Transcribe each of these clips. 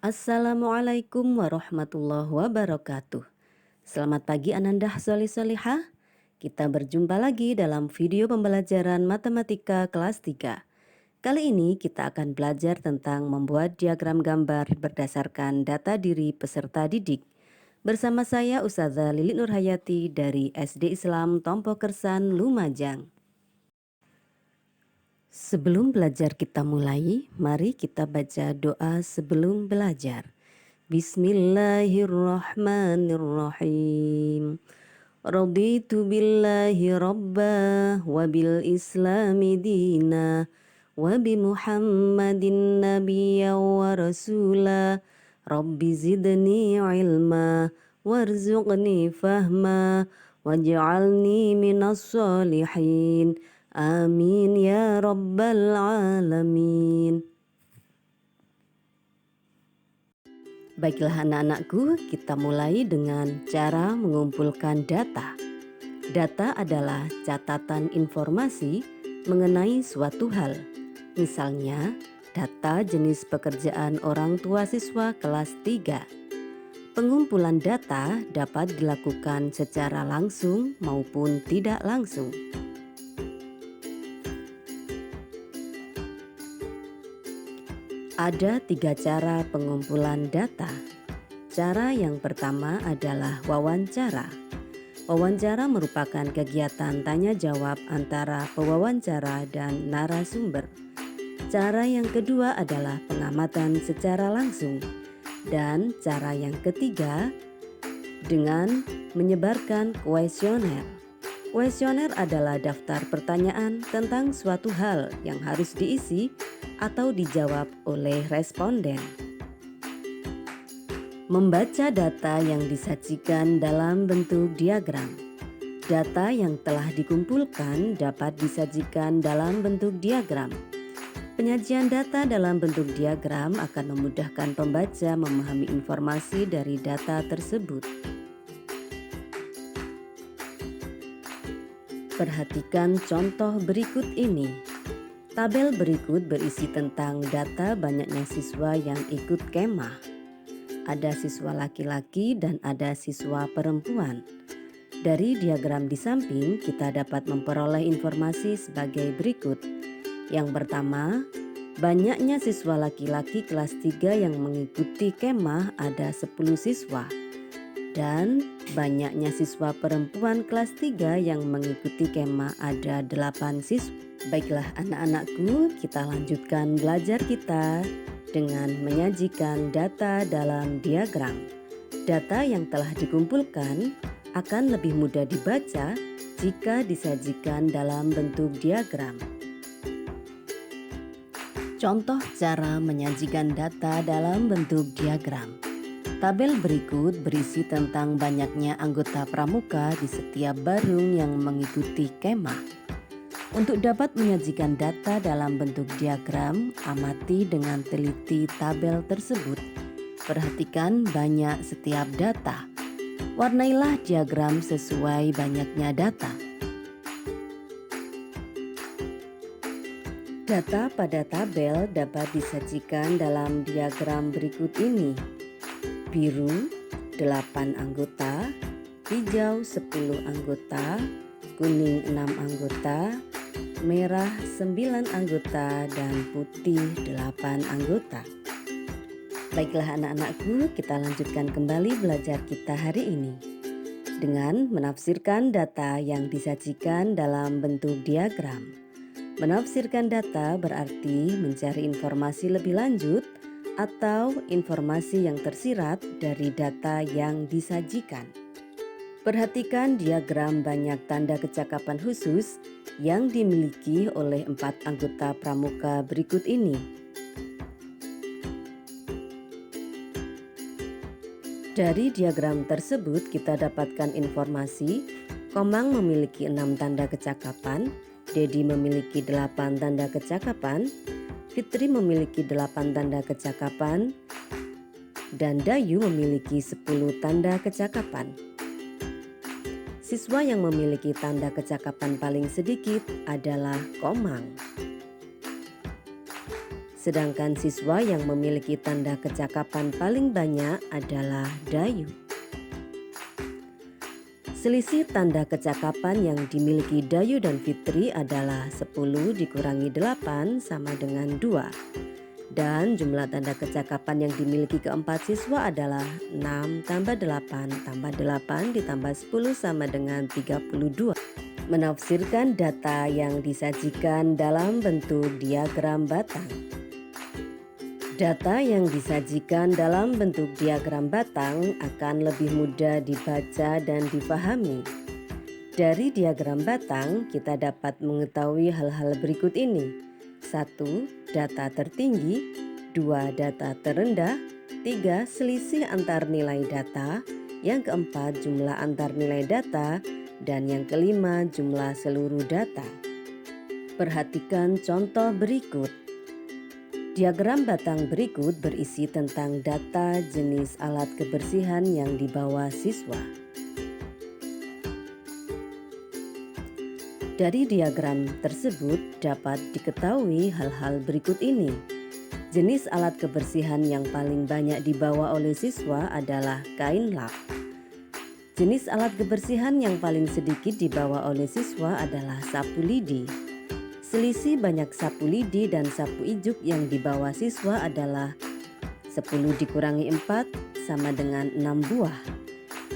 Assalamualaikum warahmatullahi wabarakatuh. Selamat pagi Anandah Solih-Solihah. Kita berjumpa lagi dalam video pembelajaran matematika kelas 3. Kali ini kita akan belajar tentang membuat diagram gambar berdasarkan data diri peserta didik. Bersama saya Ustazah Lilit Nurhayati dari SD Islam Tompo Kersan, Lumajang. Sebelum belajar kita mulai, mari kita baca doa sebelum belajar. Bismillahirrahmanirrahim. Raditu billahi rabba wa bil islami dina wa bi muhammadin nabiyya wa rasula. Rabbi zidni ilma warzuqni fahma waj'alni minas solihin. Amin ya rabbal alamin. Baiklah anak-anakku, kita mulai dengan cara mengumpulkan data. Data adalah catatan informasi mengenai suatu hal. Misalnya, data jenis pekerjaan orang tua siswa kelas 3. Pengumpulan data dapat dilakukan secara langsung maupun tidak langsung. Ada 3 cara pengumpulan data. Cara yang pertama adalah wawancara. Wawancara merupakan kegiatan tanya jawab antara pewawancara dan narasumber. Cara yang kedua adalah pengamatan secara langsung. Dan cara yang ketiga dengan menyebarkan kuesioner. Kuesioner adalah daftar pertanyaan tentang suatu hal yang harus diisi atau dijawab oleh responden. Membaca data yang disajikan dalam bentuk diagram. Data yang telah dikumpulkan dapat disajikan dalam bentuk diagram. Penyajian data dalam bentuk diagram akan memudahkan pembaca memahami informasi dari data tersebut. Perhatikan contoh berikut ini. Tabel berikut berisi tentang data banyaknya siswa yang ikut kemah. Ada siswa laki-laki dan ada siswa perempuan. Dari diagram di samping kita dapat memperoleh informasi sebagai berikut. Yang pertama, banyaknya siswa laki-laki kelas 3 yang mengikuti kemah ada 10 siswa. Dan banyaknya siswa perempuan kelas 3 yang mengikuti kemah ada 8 siswa. Baiklah anak-anakku, kita lanjutkan belajar kita dengan menyajikan data dalam diagram. Data yang telah dikumpulkan akan lebih mudah dibaca jika disajikan dalam bentuk diagram. Contoh cara menyajikan data dalam bentuk diagram. Tabel berikut berisi tentang banyaknya anggota pramuka di setiap barung yang mengikuti kemah. Untuk dapat menyajikan data dalam bentuk diagram, amati dengan teliti tabel tersebut. Perhatikan banyak setiap data. Warnailah diagram sesuai banyaknya data. Data pada tabel dapat disajikan dalam diagram berikut ini. Biru 8 anggota, hijau 10 anggota, kuning 6 anggota, merah 9 anggota, dan putih 8 anggota. Baiklah anak-anakku, kita lanjutkan kembali belajar kita hari ini dengan menafsirkan data yang disajikan dalam bentuk diagram. Menafsirkan data berarti mencari informasi lebih lanjut atau informasi yang tersirat dari data yang disajikan. Perhatikan diagram banyak tanda kecakapan khusus yang dimiliki oleh 4 anggota pramuka berikut ini. Dari diagram tersebut kita dapatkan informasi Komang memiliki 6 tanda kecakapan, Dedi memiliki 8 tanda kecakapan, Fitri memiliki 8 tanda kecakapan, dan Dayu memiliki 10 tanda kecakapan. Siswa yang memiliki tanda kecakapan paling sedikit adalah Komang. sedangkan siswa yang memiliki tanda kecakapan paling banyak adalah Dayu. Selisih tanda kecakapan yang dimiliki Dayu dan Fitri adalah 10 dikurangi 8 sama dengan 2. Dan jumlah tanda kecakapan yang dimiliki keempat siswa adalah 6 tambah 8 tambah 8 ditambah 10 sama dengan 32. Menafsirkan data yang disajikan dalam bentuk diagram batang. Data yang disajikan dalam bentuk diagram batang akan lebih mudah dibaca dan dipahami. Dari diagram batang, kita dapat mengetahui hal-hal berikut ini. 1. Data tertinggi. 2. Data terendah. 3. Selisih antar nilai data. Yang keempat, jumlah antar nilai data. Dan yang kelima, jumlah seluruh data. Perhatikan contoh berikut. Diagram batang berikut berisi tentang data jenis alat kebersihan yang dibawa siswa. Dari diagram tersebut dapat diketahui hal-hal berikut ini. Jenis alat kebersihan yang paling banyak dibawa oleh siswa adalah kain lap. Jenis alat kebersihan yang paling sedikit dibawa oleh siswa adalah sapu lidi. Selisih banyak sapu lidi dan sapu ijuk yang dibawa siswa adalah 10 dikurangi 4 sama dengan 6 buah.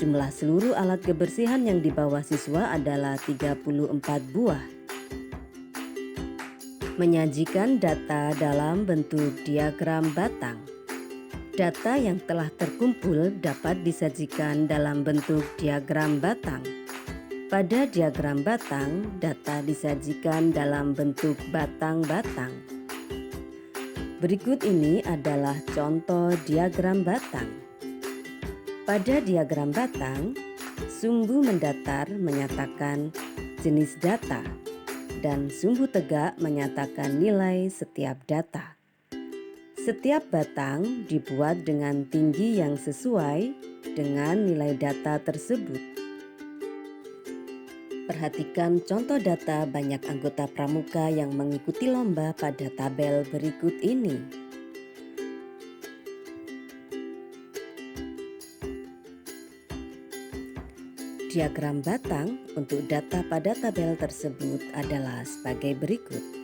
Jumlah seluruh alat kebersihan yang dibawa siswa adalah 34 buah. Menyajikan data dalam bentuk diagram batang. Data yang telah terkumpul dapat disajikan dalam bentuk diagram batang. Pada diagram batang, data disajikan dalam bentuk batang-batang. Berikut ini adalah contoh diagram batang. Pada diagram batang, sumbu mendatar menyatakan jenis data dan sumbu tegak menyatakan nilai setiap data. Setiap batang dibuat dengan tinggi yang sesuai dengan nilai data tersebut. Perhatikan contoh data banyak anggota pramuka yang mengikuti lomba pada tabel berikut ini. Diagram batang untuk data pada tabel tersebut adalah sebagai berikut.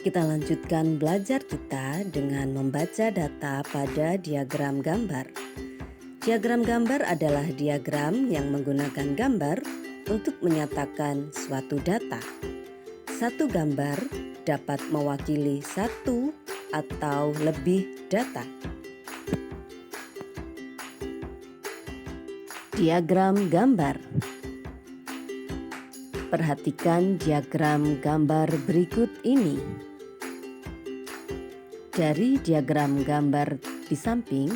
Kita lanjutkan belajar kita dengan membaca data pada diagram gambar. Diagram gambar adalah diagram yang menggunakan gambar untuk menyatakan suatu data. Satu gambar dapat mewakili satu atau lebih data. Diagram gambar. Perhatikan diagram gambar berikut ini. Dari diagram gambar di samping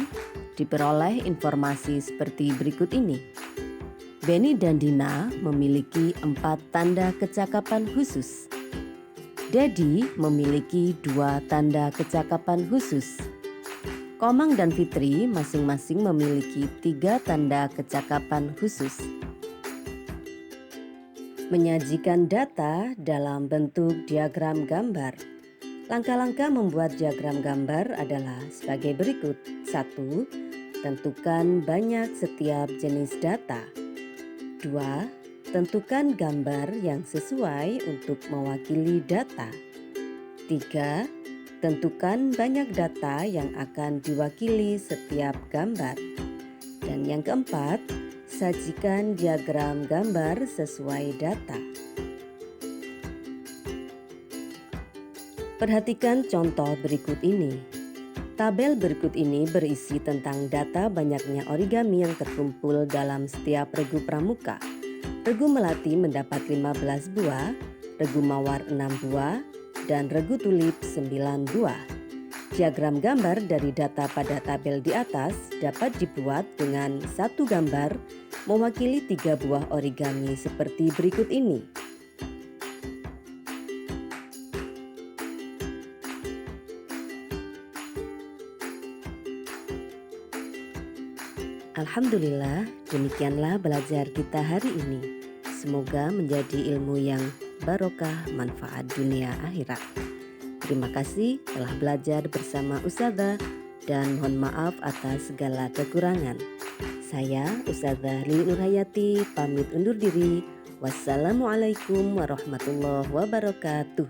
diperoleh informasi seperti berikut ini. Benny dan Dina memiliki 4 tanda kecakapan khusus. Dedi memiliki 2 tanda kecakapan khusus. Komang dan Fitri masing-masing memiliki 3 tanda kecakapan khusus. Menyajikan data dalam bentuk diagram gambar. Langkah-langkah membuat diagram gambar adalah sebagai berikut. 1. Tentukan banyak setiap jenis data. 2. Tentukan gambar yang sesuai untuk mewakili data. 3. Tentukan banyak data yang akan diwakili setiap gambar. Dan yang keempat, sajikan diagram gambar sesuai data. Perhatikan contoh berikut ini. Tabel berikut ini berisi tentang data banyaknya origami yang terkumpul dalam setiap regu pramuka. Regu melati mendapat 15 buah, regu mawar 6 buah, dan regu tulip 9 buah. Diagram gambar dari data pada tabel di atas dapat dibuat dengan satu gambar mewakili 3 buah origami seperti berikut ini. Alhamdulillah, demikianlah belajar kita hari ini. semoga menjadi ilmu yang barokah, manfaat dunia akhirat. Terima kasih telah belajar bersama Ustazah dan mohon maaf atas segala kekurangan. Saya Ustazah Lili Nurhayati pamit undur diri. Wassalamualaikum warahmatullahi wabarakatuh.